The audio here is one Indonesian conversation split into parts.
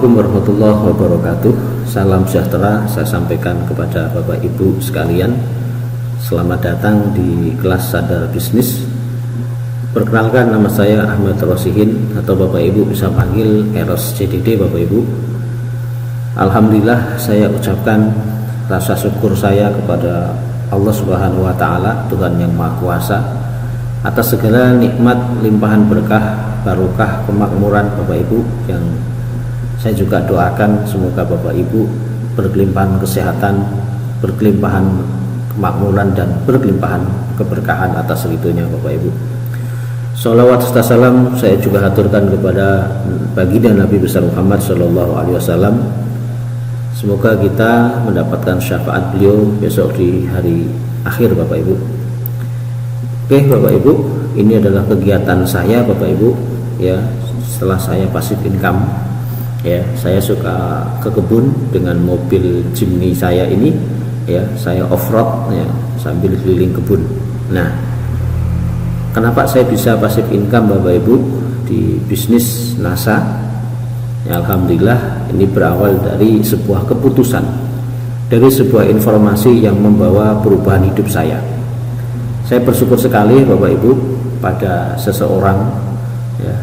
Assalamualaikum warahmatullahi wabarakatuh. Salam sejahtera saya sampaikan kepada Bapak Ibu sekalian. Selamat datang di kelas Sadar Bisnis. Perkenalkan, nama saya Ahmad Rosihin, atau Bapak Ibu bisa panggil Eros CDD Bapak Ibu. Alhamdulillah, saya ucapkan rasa syukur saya kepada Allah Subhanahu wa Ta'ala, Tuhan yang Maha Kuasa, atas segala nikmat, limpahan berkah, barokah, kemakmuran Bapak Ibu, yang saya juga doakan semoga Bapak Ibu berkelimpahan kesehatan, berkelimpahan kemakmuran, dan berkelimpahan keberkahan atas ridhonya Bapak Ibu. Sholawat serta salam saya juga haturkan kepada baginda Nabi besar Muhammad Shallallahu Alaihi Wasallam. Semoga kita mendapatkan syafaat beliau besok di hari akhir Bapak Ibu. Oke Bapak Ibu, ini adalah kegiatan saya Bapak Ibu, ya, setelah saya passive income. Ya, saya suka ke kebun dengan mobil Jimny saya ini, ya, saya off-road ya, sambil keliling kebun. Nah, kenapa saya bisa passive income Bapak Ibu di bisnis NASA? Ya, alhamdulillah, ini berawal dari sebuah keputusan, dari sebuah informasi yang membawa perubahan hidup saya. Saya bersyukur sekali Bapak Ibu pada seseorang, ya,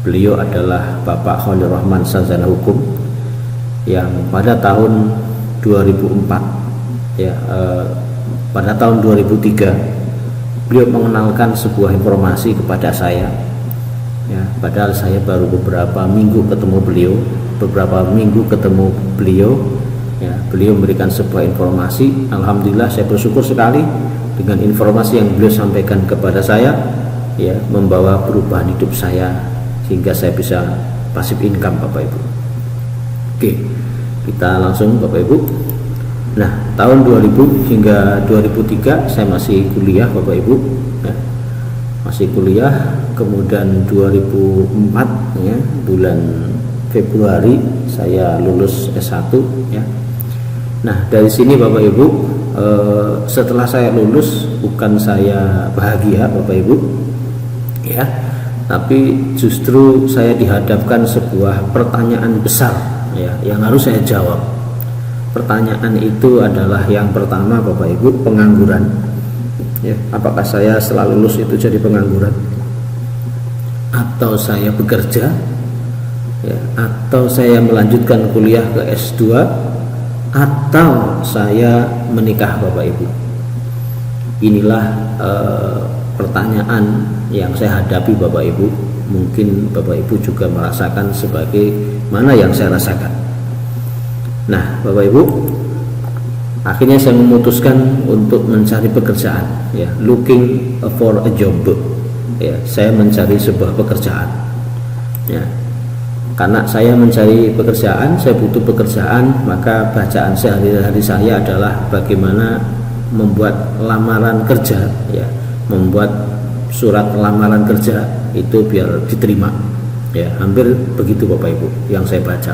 beliau adalah Bapak Khalil Rahman Sarjana Hukum, yang pada tahun 2004 ya, pada tahun 2003 beliau mengenalkan sebuah informasi kepada saya, ya, padahal saya baru beberapa minggu ketemu beliau, ya, beliau memberikan sebuah informasi. Alhamdulillah, saya bersyukur sekali dengan informasi yang beliau sampaikan kepada saya, ya, membawa perubahan hidup saya sehingga saya bisa passive income Bapak Ibu. Oke, kita langsung Bapak Ibu. Nah, tahun 2000 hingga 2003 saya masih kuliah Bapak Ibu, ya, masih kuliah. Kemudian 2004 ya, bulan Februari saya lulus S1 ya. Nah, dari sini Bapak Ibu, setelah saya lulus, bukan saya bahagia Bapak Ibu, ya, tapi justru saya dihadapkan sebuah pertanyaan besar, ya, yang harus saya jawab. Pertanyaan itu adalah yang pertama Bapak Ibu, pengangguran, ya, apakah saya setelah lulus itu jadi pengangguran, atau saya bekerja, ya, atau saya melanjutkan kuliah ke S2, atau saya menikah Bapak Ibu. Inilah pertanyaan yang saya hadapi Bapak Ibu. Mungkin Bapak Ibu juga merasakan sebagai mana yang saya rasakan. Nah Bapak Ibu, akhirnya saya memutuskan untuk mencari pekerjaan, ya, looking for a job, ya, saya mencari sebuah pekerjaan, ya. Karena saya mencari pekerjaan, saya butuh pekerjaan, maka bacaan sehari-hari saya adalah bagaimana membuat lamaran kerja, ya, membuat surat lamaran kerja itu biar diterima, ya, hampir begitu Bapak Ibu yang saya baca,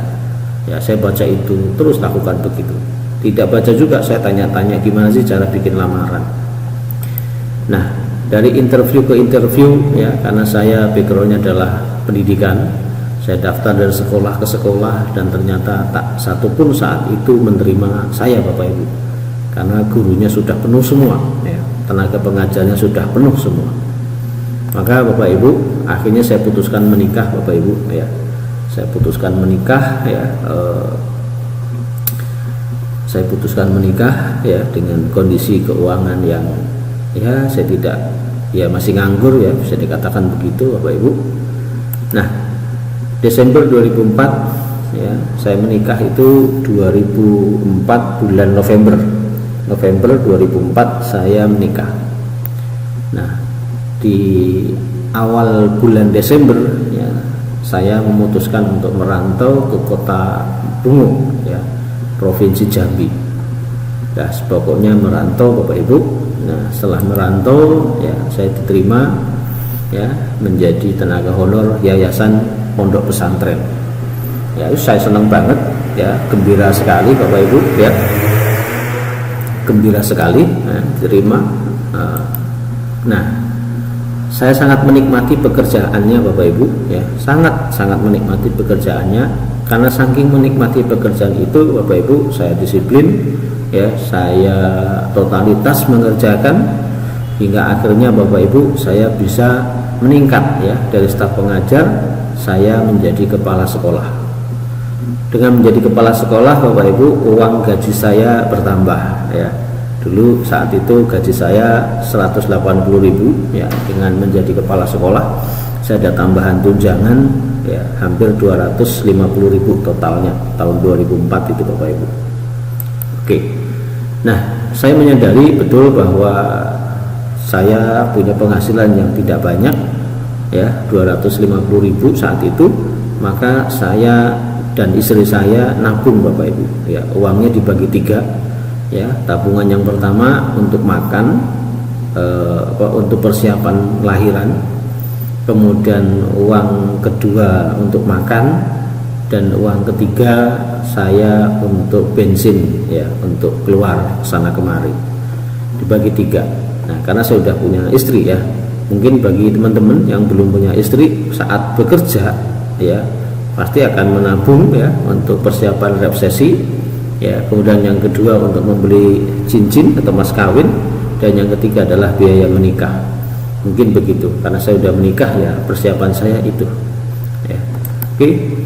ya, saya baca itu terus lakukan begitu. Tidak baca juga, saya tanya-tanya gimana sih cara bikin lamaran. Nah, dari interview ke interview, ya, karena saya backgroundnya adalah pendidikan, saya daftar dari sekolah ke sekolah, dan ternyata tak satu pun saat itu menerima saya Bapak Ibu, karena gurunya sudah penuh semua, ya, tenaga pengajarnya sudah penuh semua. Maka Bapak Ibu, akhirnya saya putuskan menikah Bapak Ibu, ya, saya putuskan menikah, ya, saya putuskan menikah, ya, dengan kondisi keuangan yang, ya, saya tidak, ya, masih nganggur, ya, bisa dikatakan begitu Bapak Ibu. Nah, Desember 2004, ya, saya menikah itu 2004 bulan November 2004 saya menikah. Nah, di awal bulan Desember, ya, saya memutuskan untuk merantau ke kota Bungo, ya, Provinsi Jambi. Nah, pokoknya merantau Bapak Ibu. Nah, setelah merantau, ya, saya diterima, ya, menjadi tenaga honor Yayasan Pondok Pesantren. Ya, saya senang banget, ya, gembira sekali Bapak Ibu, ya, gembira sekali, ya, diterima. Nah, saya sangat menikmati pekerjaannya Bapak Ibu, ya, sangat menikmati pekerjaannya, karena saking menikmati pekerjaan itu Bapak Ibu, saya disiplin ya, saya totalitas mengerjakan hingga akhirnya Bapak Ibu saya bisa meningkat ya, dari staf pengajar saya menjadi kepala sekolah. Dengan menjadi kepala sekolah Bapak Ibu, uang gaji saya bertambah ya. Dulu saat itu gaji saya 180.000 ya, dengan menjadi kepala sekolah saya ada tambahan tunjangan ya, hampir 250.000 totalnya tahun 2004 itu Bapak Ibu. Oke. Nah, saya menyadari betul bahwa saya punya penghasilan yang tidak banyak ya, 250.000 saat itu, maka saya dan istri saya nabung Bapak Ibu ya, uangnya dibagi 3 ya. Tabungan yang pertama untuk makan, untuk persiapan lahiran, kemudian uang kedua untuk makan, dan uang ketiga saya untuk bensin ya, untuk keluar sana kemari, dibagi 3. Nah, karena saya sudah punya istri ya, mungkin bagi teman-teman yang belum punya istri, saat bekerja ya pasti akan menabung ya untuk persiapan resepsi ya, kemudian yang kedua untuk membeli cincin atau mas kawin, dan yang ketiga adalah biaya menikah. Mungkin begitu, karena saya sudah menikah ya, persiapan saya itu ya. Oke.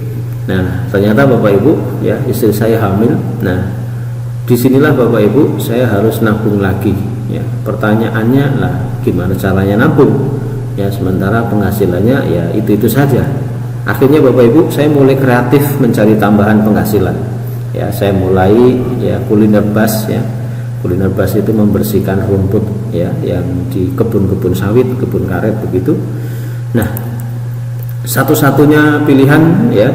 Nah, ternyata Bapak Ibu ya, istri saya hamil. Nah, disinilah Bapak Ibu saya harus nabung lagi ya. Pertanyaannya lah, gimana caranya nabung ya, sementara penghasilannya ya itu saja. Akhirnya Bapak Ibu saya mulai kreatif mencari tambahan penghasilan ya. Saya mulai ya kuliner bas ya. Kuliner bas itu membersihkan rumput ya, yang di kebun-kebun sawit, kebun karet begitu. Nah, satu-satunya pilihan ya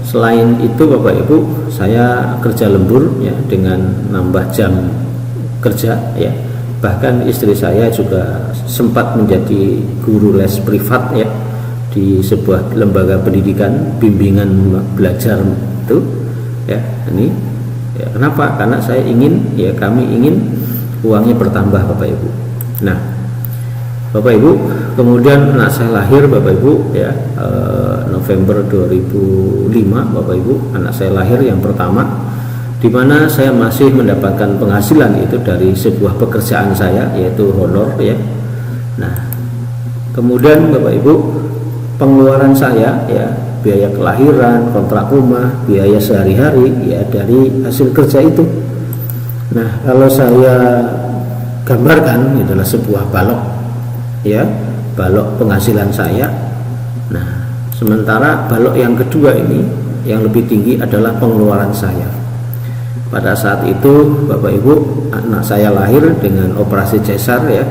selain itu Bapak Ibu, saya kerja lembur ya, dengan nambah jam kerja ya. Bahkan istri saya juga sempat menjadi guru les privat ya, di sebuah lembaga pendidikan bimbingan belajar itu ya. Ini ya, kenapa? Karena saya ingin ya, kami ingin uangnya bertambah Bapak Ibu. Nah, Bapak Ibu, kemudian anak saya lahir Bapak Ibu ya, November 2005 Bapak Ibu, anak saya lahir yang pertama, di mana saya masih mendapatkan penghasilan itu dari sebuah pekerjaan saya, yaitu honor ya. Nah, kemudian Bapak Ibu, pengeluaran saya ya, biaya kelahiran, kontrak rumah, biaya sehari-hari ya dari hasil kerja itu. Nah, kalau saya gambarkan, ini adalah sebuah balok ya, balok penghasilan saya. Nah, sementara balok yang kedua ini yang lebih tinggi adalah pengeluaran saya. Pada saat itu Bapak Ibu, anak saya lahir dengan operasi cesar ya,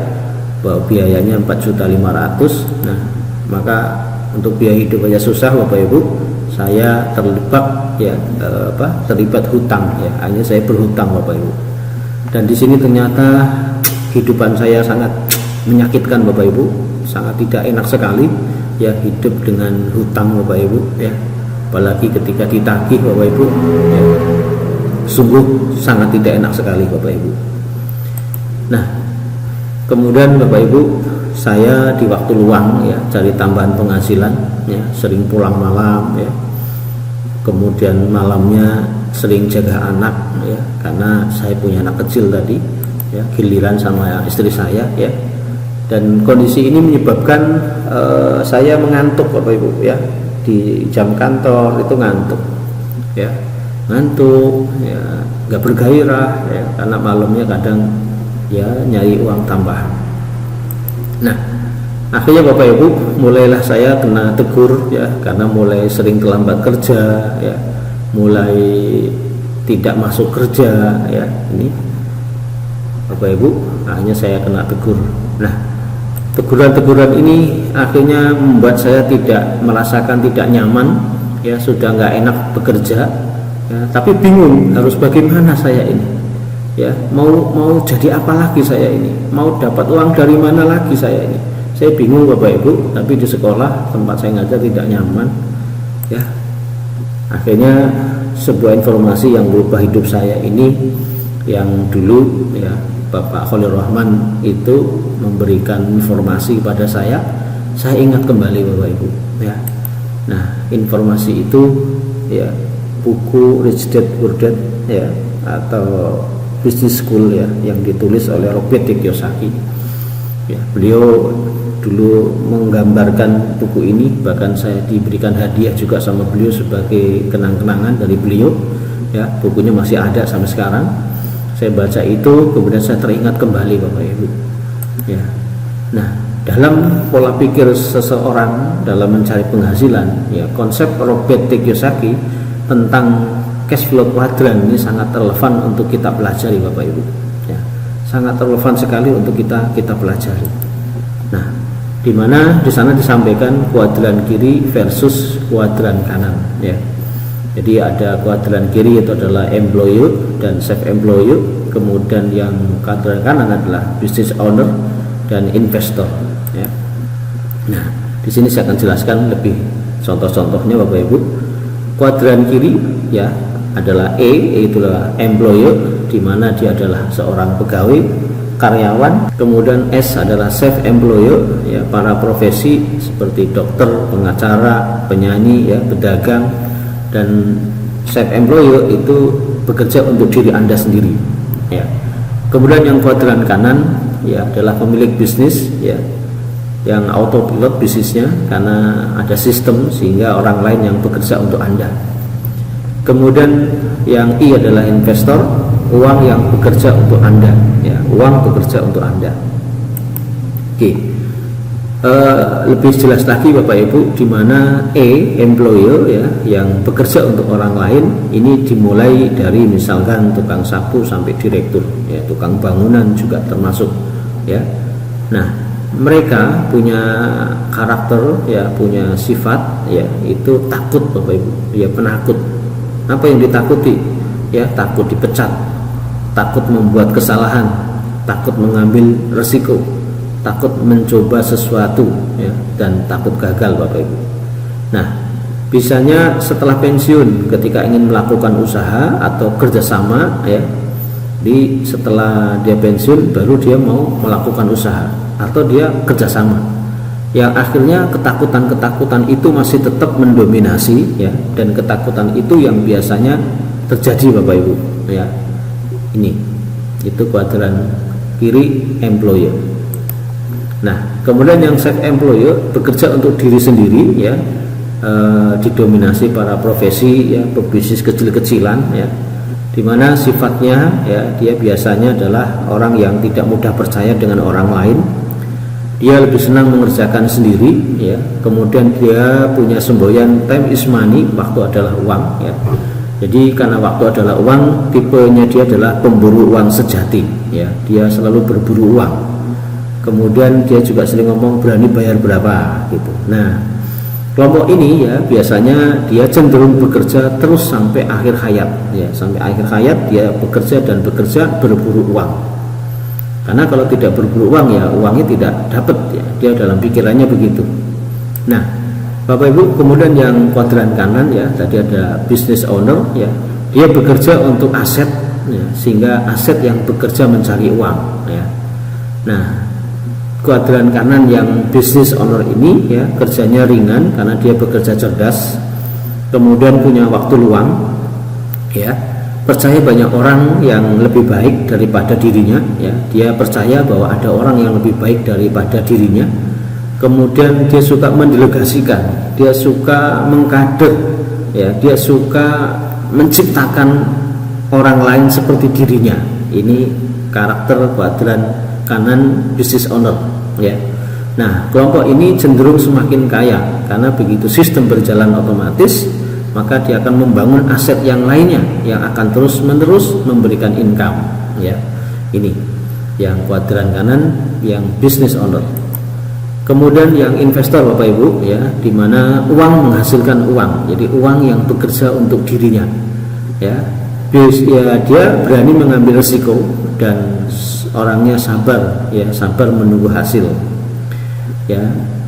bahwa biayanya 4.500.000. Nah, maka untuk biaya hidup aja susah Bapak Ibu, saya terlibat ya, terlibat hutang ya, hanya saya berhutang Bapak Ibu. Dan di sini ternyata kehidupan saya sangat menyakitkan Bapak Ibu, sangat tidak enak sekali ya, hidup dengan hutang Bapak Ibu ya, apalagi ketika ditagih Bapak Ibu ya, sungguh sangat tidak enak sekali Bapak Ibu. Nah, kemudian Bapak Ibu, saya di waktu luang ya cari tambahan penghasilan ya, sering pulang malam ya, kemudian malamnya sering jaga anak ya, karena saya punya anak kecil tadi ya, giliran sama istri saya ya. Dan kondisi ini menyebabkan saya mengantuk Bapak Ibu ya, di jam kantor itu ngantuk ya, ya, nggak bergairah ya, karena malamnya kadang ya nyari uang tambahan. Nah, akhirnya Bapak Ibu, mulailah saya kena tegur ya, karena mulai sering terlambat kerja ya, mulai tidak masuk kerja ya. Ini Bapak Ibu, akhirnya saya kena tegur. Nah, teguran-teguran ini akhirnya membuat saya tidak merasakan tidak nyaman ya, sudah nggak enak bekerja ya, tapi bingung harus bagaimana saya ini ya, mau jadi apa lagi saya ini, mau dapat uang dari mana lagi saya ini. Saya bingung Bapak Ibu, tapi di sekolah tempat saya ngajar tidak nyaman ya. Akhirnya sebuah informasi yang berubah hidup saya ini, yang dulu ya Bapak Khalil Rahman itu memberikan informasi pada saya ingat kembali Bapak Ibu ya. Nah, informasi itu ya buku Rich Dad Poor Dad ya, atau Business School ya, yang ditulis oleh Robert Kiyosaki ya. Beliau dulu menggambarkan buku ini, bahkan saya diberikan hadiah juga sama beliau sebagai kenang-kenangan dari beliau ya. Bukunya masih ada sampai sekarang. Saya baca itu kemudian saya teringat kembali Bapak Ibu ya. Nah, dalam pola pikir seseorang dalam mencari penghasilan ya, konsep Robert Kiyosaki tentang cash flow quadrant ini sangat relevan untuk kita pelajari Bapak Ibu ya. Sangat relevan sekali untuk kita pelajari. Nah, di mana di sana disampaikan kuadran kiri versus kuadran kanan ya. Jadi ada kuadran kiri itu adalah employer dan self employer, kemudian yang kuadran kanan adalah business owner dan investor ya. Nah, di sini saya akan jelaskan lebih contoh-contohnya Bapak Ibu. Kuadran kiri ya adalah yaitu employer, di mana dia adalah seorang pegawai karyawan. Kemudian S adalah self employer ya, para profesi seperti dokter, pengacara, penyanyi ya, pedagang. Dan self employer itu bekerja untuk diri Anda sendiri ya. Kemudian yang kuadran kanan ya adalah pemilik bisnis ya, yang autopilot bisnisnya karena ada sistem sehingga orang lain yang bekerja untuk Anda. Kemudian yang I adalah investor, uang yang bekerja untuk Anda ya, uang bekerja untuk Anda. Oke. Lebih jelas lagi Bapak Ibu, di mana employer ya, yang bekerja untuk orang lain, ini dimulai dari misalkan tukang sapu sampai direktur ya, tukang bangunan juga termasuk ya. Nah, mereka punya karakter ya, punya sifat ya, itu takut Bapak Ibu ya, penakut. Apa yang ditakuti ya? Takut dipecat, takut membuat kesalahan, takut mengambil resiko, takut mencoba sesuatu ya, dan takut gagal Bapak Ibu. Nah, bisanya setelah pensiun ketika ingin melakukan usaha atau kerjasama ya, setelah dia pensiun baru dia mau melakukan usaha atau dia kerjasama, yang akhirnya ketakutan-ketakutan itu masih tetap mendominasi ya, dan ketakutan itu yang biasanya terjadi Bapak Ibu ya. Ini itu kuadran kiri employer. Nah, kemudian yang self employer bekerja untuk diri sendiri ya, didominasi para profesi ya, pebisnis kecil-kecilan ya, dimana sifatnya ya, dia biasanya adalah orang yang tidak mudah percaya dengan orang lain. Dia lebih senang mengerjakan sendiri ya. Kemudian dia punya semboyan time is money, waktu adalah uang ya. Jadi karena waktu adalah uang, tipenya dia adalah pemburu uang sejati ya. Dia selalu berburu uang. Kemudian dia juga sering ngomong berani bayar berapa gitu. Nah, kelompok ini ya biasanya dia cenderung bekerja terus sampai akhir hayat ya. Sampai akhir hayat dia bekerja dan bekerja berburu uang. Karena kalau tidak berburu uang ya uangnya tidak dapat ya, dia dalam pikirannya begitu. Nah, Bapak Ibu, kemudian yang kuadran kanan ya, tadi ada business owner ya, dia bekerja untuk aset ya, sehingga aset yang bekerja mencari uang ya. Nah, kuadran kanan yang business owner ini ya, kerjanya ringan karena dia bekerja cerdas, kemudian punya waktu luang ya. Percaya banyak orang yang lebih baik daripada dirinya ya. Dia percaya bahwa ada orang yang lebih baik daripada dirinya. Kemudian dia suka mendelegasikan, dia suka mengkader ya, dia suka menciptakan orang lain seperti dirinya. Ini karakter kuadran kanan business owner ya. Nah, kelompok ini cenderung semakin kaya karena begitu sistem berjalan otomatis, maka dia akan membangun aset yang lainnya yang akan terus-menerus memberikan income ya. Ini yang kuadran kanan yang business owner. Kemudian yang investor Bapak Ibu ya, di mana uang menghasilkan uang. Jadi uang yang bekerja untuk dirinya ya. Dia berani mengambil risiko dan orangnya sabar ya, sabar menunggu hasil ya.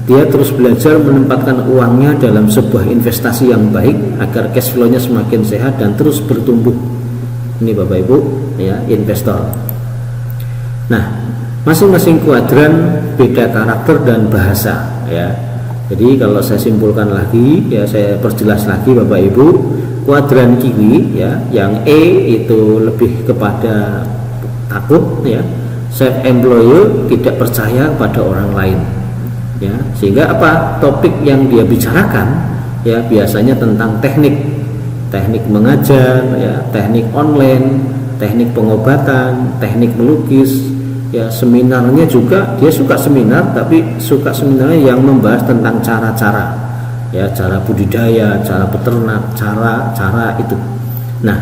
Dia terus belajar menempatkan uangnya dalam sebuah investasi yang baik agar cash flow-nya semakin sehat dan terus bertumbuh. Ini Bapak Ibu ya, investor. Nah, masing-masing kuadran beda karakter dan bahasa ya. Jadi kalau saya simpulkan lagi ya, saya perjelas lagi Bapak Ibu, kuadran kiri ya, yang E itu lebih kepada takut ya, self employer, tidak percaya pada orang lain ya. Sehingga apa, topik yang dia bicarakan ya biasanya tentang teknik mengajar ya, teknik online, teknik pengobatan, teknik melukis ya. Seminarnya juga dia suka seminar, tapi suka seminarnya yang membahas tentang cara-cara ya, cara budidaya, cara beternak, cara itu. Nah,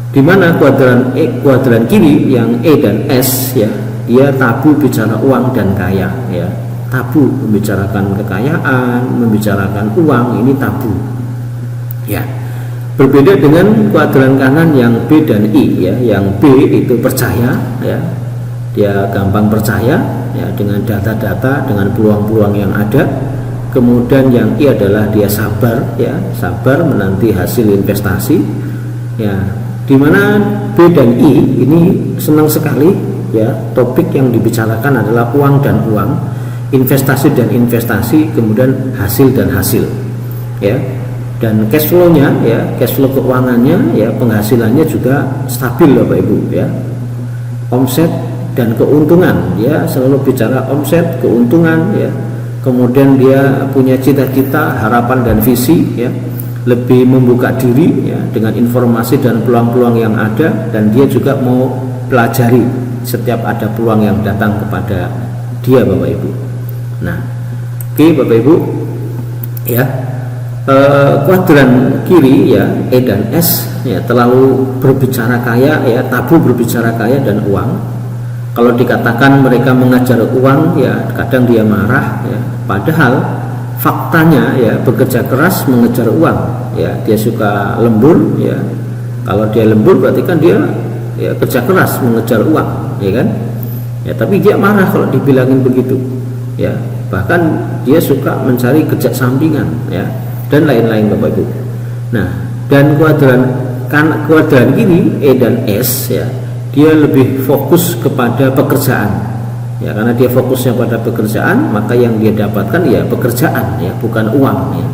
di mana kuadran kiri yang E dan S ya, dia tabu bicara uang dan kaya ya, tabu membicarakan kekayaan, membicarakan uang, ini tabu ya. Berbeda dengan kuadran kanan yang B dan I ya, yang B itu percaya ya, dia gampang percaya ya dengan data-data, dengan peluang-peluang yang ada. Kemudian yang I adalah dia sabar ya, sabar menanti hasil investasi ya. Dimana B dan I ini senang sekali ya, topik yang dibicarakan adalah uang dan uang, investasi dan investasi, kemudian hasil dan hasil ya. Dan cash flow-nya ya, cash flow keuangannya ya, penghasilannya juga stabil Bapak Ibu ya. Omset dan keuntungan ya, selalu bicara omset, keuntungan ya. Kemudian dia punya cita-cita, harapan dan visi ya, lebih membuka diri ya dengan informasi dan peluang-peluang yang ada, dan dia juga mau pelajari setiap ada peluang yang datang kepada dia Bapak Ibu. Nah, oke Bapak Ibu ya, kuadran kiri ya, E dan S ya, terlalu berbicara kaya ya, tabu berbicara kaya dan uang. Kalau dikatakan mereka mengajar uang ya, kadang dia marah ya, padahal faktanya ya, bekerja keras mengejar uang ya, dia suka lembur ya. Kalau dia lembur berarti kan dia ya kerja keras mengejar uang ya kan ya, tapi dia marah kalau dibilangin begitu ya. Bahkan dia suka mencari kerja sampingan ya, dan lain-lain Bapak Ibu. Nah, dan kuadran kiri E dan S ya, dia lebih fokus kepada pekerjaan ya, karena dia fokusnya pada pekerjaan, maka yang dia dapatkan ya pekerjaan ya, bukan uang ya.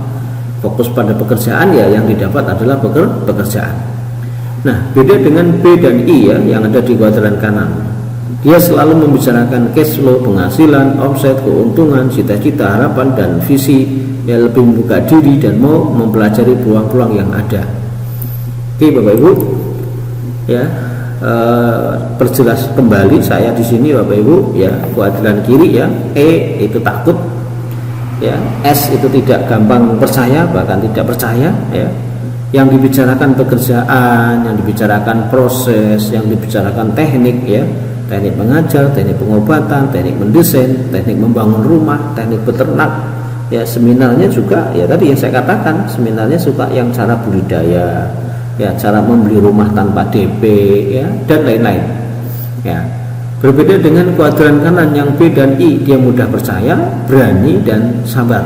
Fokus pada pekerjaan ya, yang didapat adalah pekerjaan. Nah, beda dengan B dan I ya, yang ada di kuadran kanan. Dia selalu membicarakan cash flow, penghasilan, omset, keuntungan, cita-cita, harapan dan visi ya, lebih membuka diri dan mau mempelajari peluang-peluang yang ada. Oke Bapak Ibu ya, perjelas kembali saya di sini Bapak Ibu ya, kuadran kiri ya, E itu takut ya, S itu tidak gampang percaya, bahkan tidak percaya ya. Yang dibicarakan pekerjaan, yang dibicarakan proses, yang dibicarakan teknik ya, teknik mengajar, teknik pengobatan, teknik mendesain, teknik membangun rumah, teknik beternak ya. Seminarnya juga ya, tadi yang saya katakan, seminarnya suka yang cara budidaya ya, cara membeli rumah tanpa DP ya, dan lain-lain ya. Berbeda dengan kuadran kanan yang B dan I, dia mudah percaya, berani dan sabar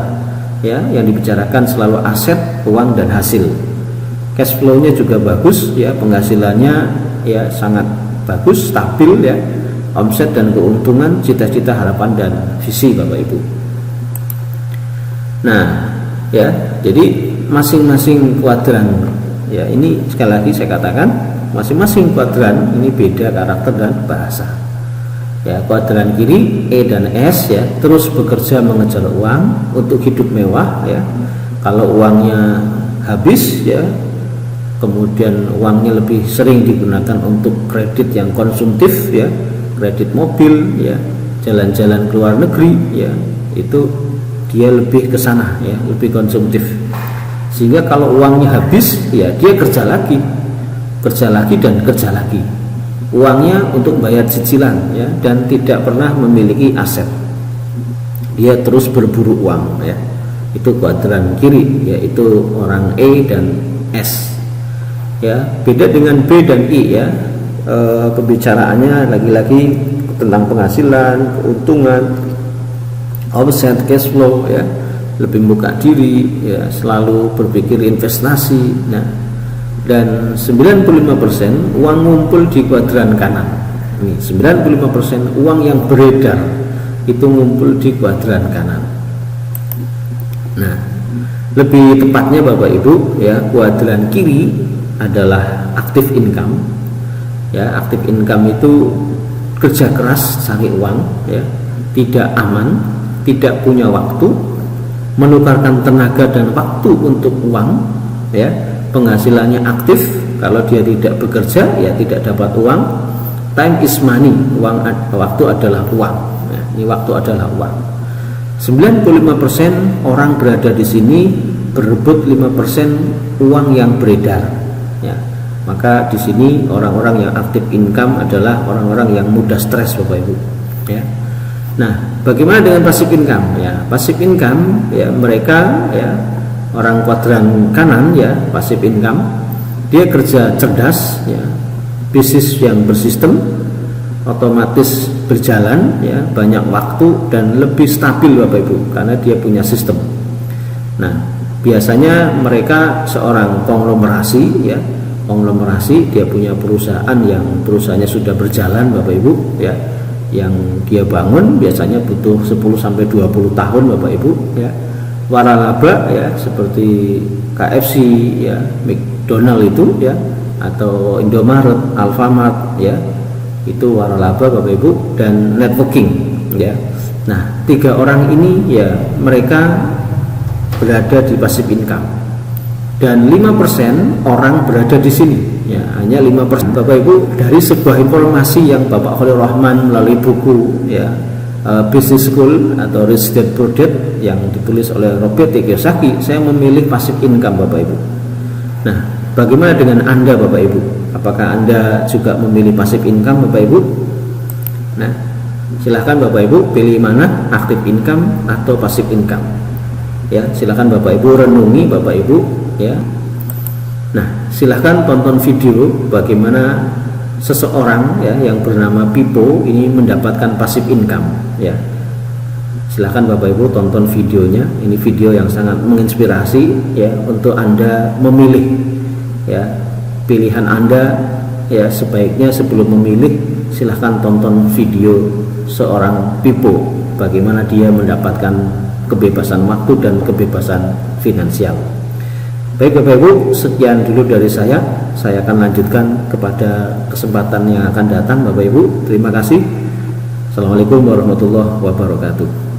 ya. Yang dibicarakan selalu aset, uang dan hasil. Cash flow-nya juga bagus ya, penghasilannya ya sangat bagus, stabil ya, omset dan keuntungan, cita-cita, harapan dan visi Bapak Ibu. Nah ya, jadi masing-masing kuadran ya, ini sekali lagi saya katakan, masing-masing kuadran ini beda karakter dan bahasa ya. Kuadran kiri E dan S ya, terus bekerja mengejar uang untuk hidup mewah ya. Kalau uangnya habis ya, kemudian uangnya lebih sering digunakan untuk kredit yang konsumtif ya, kredit mobil ya, jalan-jalan ke luar negeri ya, itu dia lebih ke sana ya, lebih konsumtif. Sehingga kalau uangnya habis ya, dia kerja lagi dan kerja lagi. Uangnya untuk bayar cicilan ya, dan tidak pernah memiliki aset. Dia terus berburu uang ya. Itu kuadran kiri, yaitu orang E dan S ya. Beda dengan B dan I ya, pembicaraannya lagi-lagi tentang penghasilan, keuntungan, omset, cash flow ya, lebih membuka diri ya, selalu berpikir investasi. Nah, dan 95% uang ngumpul di kuadran kanan. Ini 95% uang yang beredar itu ngumpul di kuadran kanan. Nah, Lebih tepatnya Bapak Ibu ya, kuadran kiri adalah active income. Ya, active income itu kerja keras cari uang ya, tidak aman, tidak punya waktu, menukarkan tenaga dan waktu untuk uang ya, penghasilannya aktif, kalau dia tidak bekerja ya tidak dapat uang. Time is money, waktu adalah uang ya, ini waktu adalah uang. 95% orang berada di sini berebut 5% uang yang beredar ya. Maka di sini orang-orang yang aktif income adalah orang-orang yang mudah stres Bapak Ibu ya. Nah, bagaimana dengan passive income ya? Passive income ya, mereka ya, orang kuadran kanan ya, passive income, dia kerja cerdas ya, bisnis yang bersistem, otomatis berjalan ya, banyak waktu dan lebih stabil Bapak Ibu karena dia punya sistem. Nah, biasanya mereka seorang konglomerasi ya, konglomerasi, dia punya perusahaan yang perusahaannya sudah berjalan Bapak Ibu ya, yang dia bangun biasanya butuh 10 sampai 20 tahun Bapak Ibu ya. Waralaba ya, seperti KFC ya, McDonald itu ya, atau Indomaret, Alfamart ya, itu waralaba Bapak Ibu, dan networking ya. Nah, 3 orang ini ya, mereka berada di passive income, dan 5% orang berada di sini ya, hanya 5% Bapak Ibu. Dari sebuah informasi yang Bapak Khalil Rahman melalui buku ya, Business School atau Rich Dad Poor Dad yang ditulis oleh Robert T. Kiyosaki, saya memilih passive income Bapak Ibu. Nah, bagaimana dengan Anda Bapak Ibu? Apakah Anda juga memilih passive income Bapak Ibu? Nah, silahkan Bapak Ibu pilih mana, active income atau passive income ya. Silahkan Bapak Ibu renungi Bapak Ibu ya. Nah, silahkan tonton video bagaimana seseorang ya yang bernama Pipo ini mendapatkan passive income ya. Silahkan Bapak Ibu tonton videonya. Ini video yang sangat menginspirasi ya, untuk Anda memilih ya, pilihan Anda ya. Sebaiknya sebelum memilih, silahkan tonton video seorang Pipo, bagaimana dia mendapatkan kebebasan waktu dan kebebasan finansial. Baik Bapak Ibu, sekian dulu dari saya. Saya akan lanjutkan kepada kesempatan yang akan datang Bapak Ibu. Terima kasih. Assalamualaikum warahmatullahi wabarakatuh.